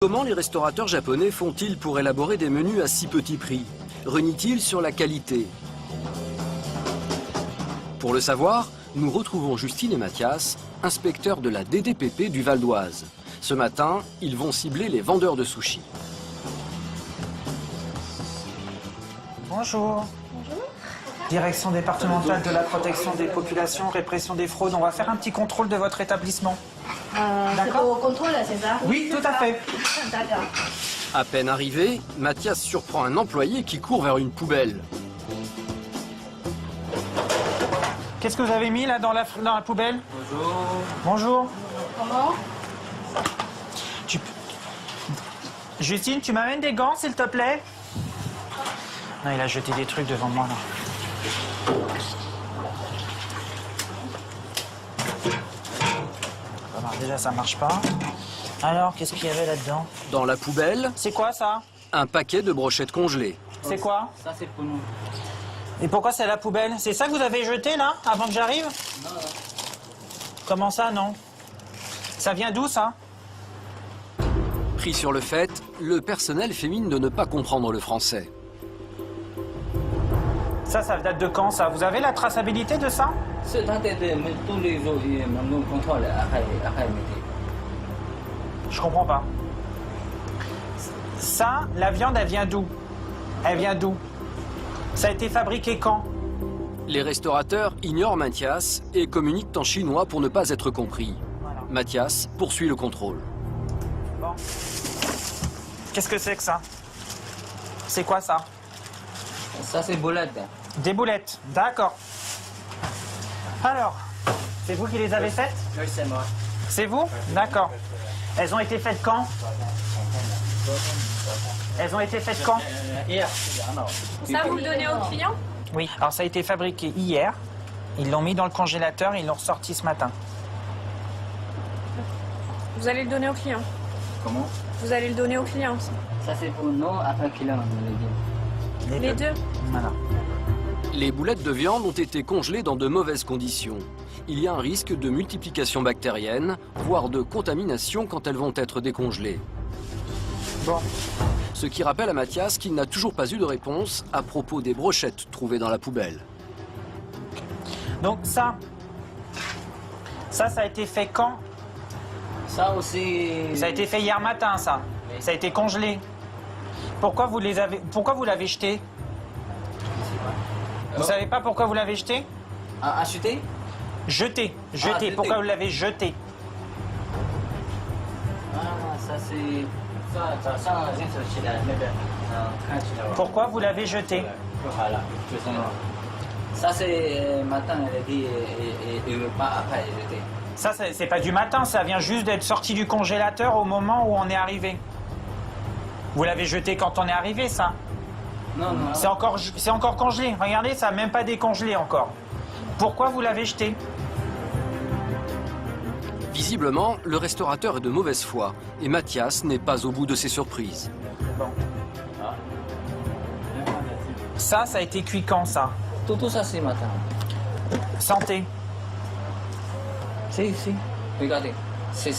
Comment les restaurateurs japonais font-ils pour élaborer des menus à si petit prix? Renient-ils sur la qualité? Pour le savoir, nous retrouvons Justine et Mathias, inspecteurs de la DDPP du Val d'Oise. Ce matin, ils vont cibler les vendeurs de sushis. Bonjour. Direction départementale de la protection des populations, répression des fraudes. On va faire un petit contrôle de votre établissement. C'est pour contrôle, c'est ça? Oui, tout à fait. D'accord. À peine arrivé, Mathias surprend un employé qui court vers une poubelle. Qu'est-ce que vous avez mis là dans la poubelle? Bonjour. Bonjour. Comment? Justine, tu m'amènes des gants, s'il te plaît? Non, il a jeté des trucs devant moi, là. Alors, déjà, ça marche pas. Alors, qu'est-ce qu'il y avait là-dedans? Dans la poubelle, C'est quoi, ça? un paquet de brochettes congelées. C'est quoi? Ça, c'est pour nous. Et pourquoi c'est la poubelle? C'est ça que vous avez jeté, là, avant que j'arrive? Non. Comment ça, non? Ça vient d'où, ça? Pris sur le fait, le personnel fait mine de ne pas comprendre le français. Ça date de quand, ça? Vous avez la traçabilité de ça? C'est dans tous les jours, nous contrôle après midi. Je comprends pas. Ça, la viande, elle vient d'où? Elle vient d'où? Ça a été fabriqué quand? Les restaurateurs ignorent Mathias et communiquent en chinois pour ne pas être compris. Voilà. Mathias poursuit le contrôle. Bon. Qu'est-ce que c'est que ça? C'est quoi ça? Ça, c'est boulette. Des boulettes, d'accord. Alors, c'est vous qui les avez faites? Oui, c'est moi. C'est vous? D'accord. Elles ont été faites quand? Elles ont été faites quand? Hier. Ça, vous le donnez aux clients? Oui. Alors, ça a été fabriqué hier. Ils l'ont mis dans le congélateur et ils l'ont ressorti ce matin. Vous allez le donner aux clients. Comment? Vous allez le donner aux clients. Ça, c'est pour nous, après qu'il a dit. Les deux. Voilà. Les boulettes de viande ont été congelées dans de mauvaises conditions. Il y a un risque de multiplication bactérienne, voire de contamination quand elles vont être décongelées. Bon. Ce qui rappelle à Mathias qu'il n'a toujours pas eu de réponse à propos des brochettes trouvées dans la poubelle. Donc ça a été fait quand? Ça aussi. Ça a été fait hier matin, ça. Oui. Ça a été congelé. Pourquoi vous l'avez jeté? Vous savez pas pourquoi vous l'avez jeté? Acheter? Jeté. jeté. Pourquoi vous l'avez jeté? Ah, ça, c'est. Ça, c'est la Pourquoi vous l'avez jeté? Voilà. Ça, c'est matin, elle a dit, et pas après, jeter. Ça, c'est pas du matin, ça vient juste d'être sorti du congélateur au moment où on est arrivé. Vous l'avez jeté quand on est arrivé, ça? Non, non. C'est encore congelé. Regardez, ça n'a même pas décongelé encore. Pourquoi vous l'avez jeté? Visiblement, le restaurateur est de mauvaise foi et Mathias n'est pas au bout de ses surprises. Bon. Ça a été cuit quand, ça? Tout ça, c'est matin. Santé. Si. Regardez. C'est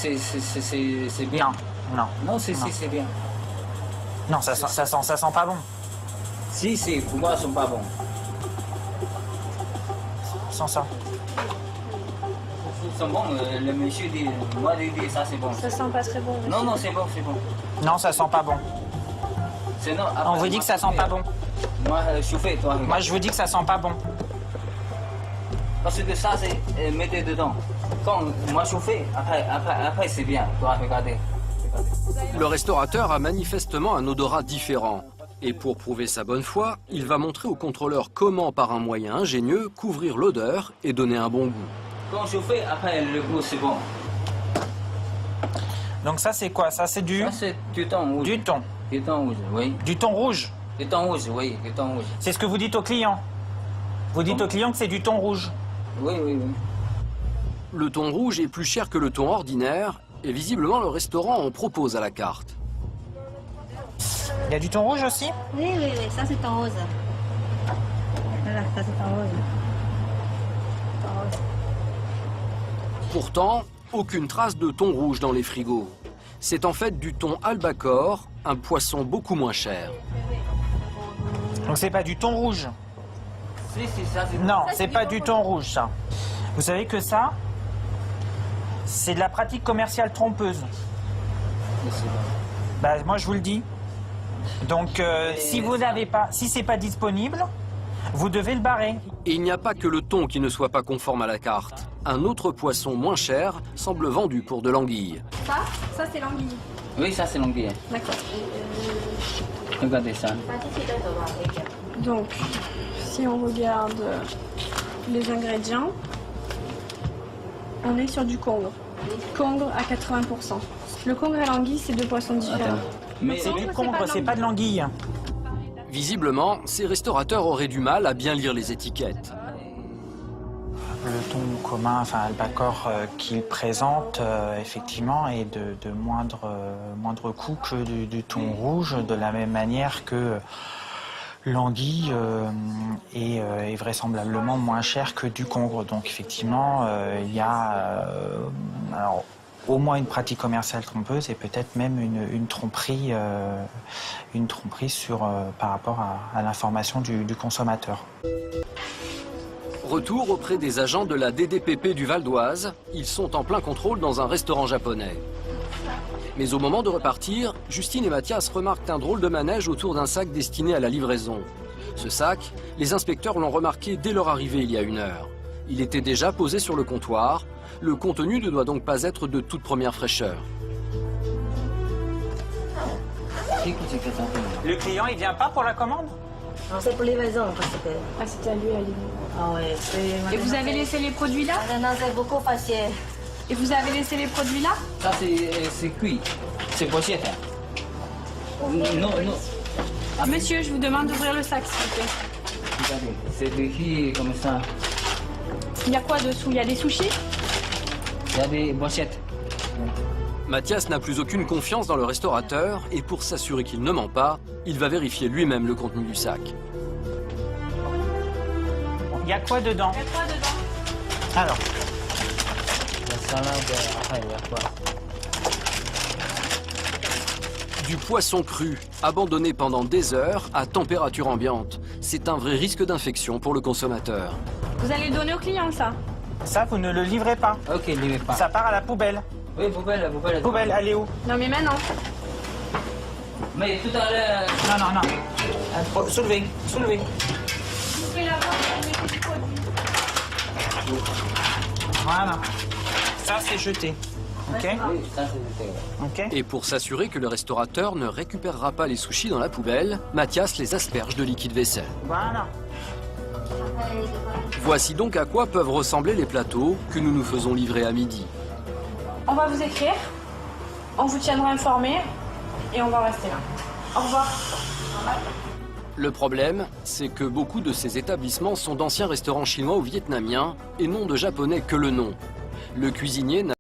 bien. Non. Non, c'est bien. Non, ça sent pas bon. Si, pour moi, ils sont pas bons. Sans ça. Ils sont bons, le monsieur dit, moi, il dit, ça, c'est bon. Ça sent pas très bon. Non, non, c'est bon. Non, ça sent pas bon. Sinon, après, On vous dit que ça sent pas bon. Moi, chauffé, toi. Regarde. Moi, je vous dis que ça sent pas bon. Parce que ça, c'est mettez dedans. Quand moi chauffé, après c'est bien. Toi, regardez. Le restaurateur a manifestement un odorat différent. Et pour prouver sa bonne foi, il va montrer au contrôleur comment, par un moyen ingénieux, couvrir l'odeur et donner un bon goût. Quand chauffé, après le goût, c'est bon. Donc ça, c'est quoi? Ça, c'est du... Ça, c'est du thon rouge. Du thon. Du thon rouge, oui. Du thon rouge. Du thon rouge, oui, du thon rouge. C'est ce que vous dites aux clients. Vous dites aux clients que c'est du thon rouge. Oui. Le thon rouge est plus cher que le thon ordinaire et visiblement le restaurant en propose à la carte. Il y a du thon rouge aussi? Oui, ça c'est en rose. Voilà, ça c'est en rose. Pourtant, aucune trace de thon rouge dans les frigos. C'est en fait du thon albacore, un poisson beaucoup moins cher. Donc c'est pas du thon rouge. Si, ça c'est... Non, c'est pas du thon rouge, ça. Vous savez que ça, c'est de la pratique commerciale trompeuse. Bah, moi, je vous le dis. Donc, si vous n'avez pas, si c'est pas disponible, vous devez le barrer. Et il n'y a pas que le thon qui ne soit pas conforme à la carte. Un autre poisson moins cher semble vendu pour de l'anguille. Ça c'est l'anguille. Oui, ça c'est l'anguille. D'accord. Regardez ça. Donc, si on regarde les ingrédients, on est sur du congre. Congre à 80%. Le congre et l'anguille, c'est deux poissons différents. Attends. Mais C'est du congre, c'est pas de l'anguille. Visiblement, ces restaurateurs auraient du mal à bien lire les étiquettes. Le thon commun, enfin albacore qu'il présente, effectivement, est de moindre coût que du thon rouge, de la même manière que l'anguille est vraisemblablement moins chère que du congre. Donc effectivement, il y a alors, au moins une pratique commerciale trompeuse et peut-être même une tromperie par rapport à l'information du consommateur. Retour auprès des agents de la DDPP du Val d'Oise. Ils sont en plein contrôle dans un restaurant japonais. Mais au moment de repartir, Justine et Mathias remarquent un drôle de manège autour d'un sac destiné à la livraison. Ce sac, les inspecteurs l'ont remarqué dès leur arrivée il y a 1 heure. Il était déjà posé sur le comptoir. Le contenu ne doit donc pas être de toute première fraîcheur. Le client, il vient pas pour la commande? Non, c'est pour livraison parce que... Ah, c'était à lui à livrer. Ah ouais, c'est... Et vous avez laissé les produits là? Non, c'est beaucoup facile. Et vous avez laissé les produits là? Ça c'est cuit. C'est pochette. Non. Monsieur, je vous demande d'ouvrir le sac, s'il vous plaît. Regardez, c'est écrit comme ça. Il y a quoi dessous? Il y a des sushis? Il y a des brochettes. Mathias n'a plus aucune confiance dans le restaurateur et pour s'assurer qu'il ne ment pas, il va vérifier lui-même le contenu du sac. Il y a quoi dedans? Il y a quoi dedans? Alors, La salade, après il y a quoi? Du poisson cru, abandonné pendant des heures à température ambiante. C'est un vrai risque d'infection pour le consommateur. Vous allez le donner au client, ça? ça, vous ne le livrez pas. Ok, n'y vais pas. Ça part à la poubelle. Oui, poubelle. Poubelle, allez où? Non, mais maintenant. Mais tout à l'heure... Non. Oh, soulevez. Ouvrez la boîte et mettez du produit. Voilà. Ça, c'est jeté. OK? Oui, ça c'est OK? Et pour s'assurer que le restaurateur ne récupérera pas les sushis dans la poubelle, Mathias les asperge de liquide vaisselle. Voilà. Voici donc à quoi peuvent ressembler les plateaux que nous nous faisons livrer à midi. On va vous écrire, on vous tiendra informé et on va rester là. Au revoir. Le problème, c'est que beaucoup de ces établissements sont d'anciens restaurants chinois ou vietnamiens et n'ont de japonais que le nom. Le cuisinier n'a